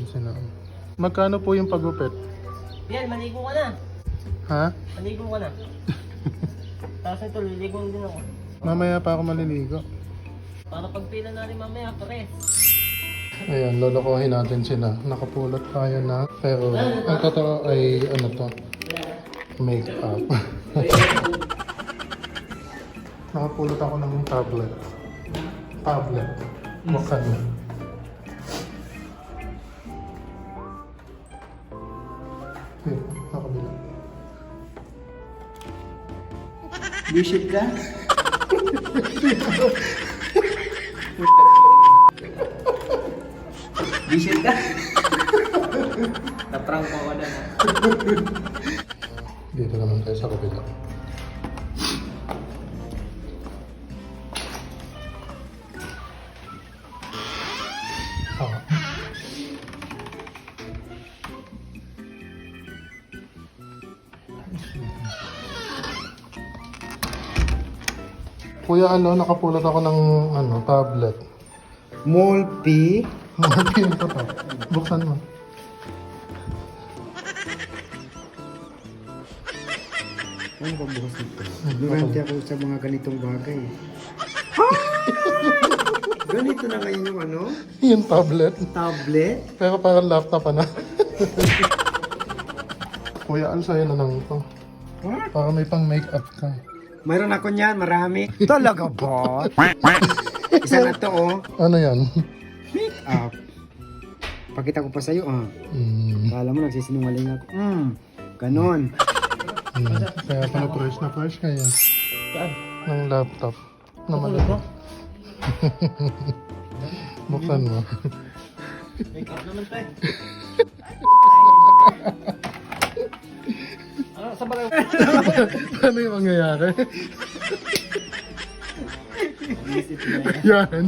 sila. Magkano po yung pagupit? Yan, maligo ka na. Ha? Maligo ka na. Tapos ito, liligo din ako. Mamaya pa ako maliligo. Para pagpila na rin mamaya, pare. Ayan, lolokohin natin sila. Nakapulot tayo na. Pero ang totoo ay ano to? Make-up. Nakapulot ako ng tablet. Tablet. Buksan mo. Here, nakabila. Visit ka? Visit ka? Naprang ko na. Dito naman tayo sa kabila. Ah. Kuya, nakapulot ako ng tablet. Multi. Martin ko to. Buksan mo. Ano ba bukas nito? Durante ako sa mga ganitong bagay. Ganito na ngayon yung Yung tablet. tablet. Pero parang laptop na. Kuya, sa'yo na lang ito. What? Para may pang make-up ka. Mayroon ako niyan, marami. Talaga ba? Isa na to, oh. Ano yan? Make up. Pakita ko pa sa'yo, ah. Kala mo nagsisinungaling ako. Ganon. Kaya pa na fresh ka yan. Saan? Ng laptop. Na Ano maliit. to? Buksan mo. Make up naman to eh. Sa bagay. Ano yung mangyayari? Yan.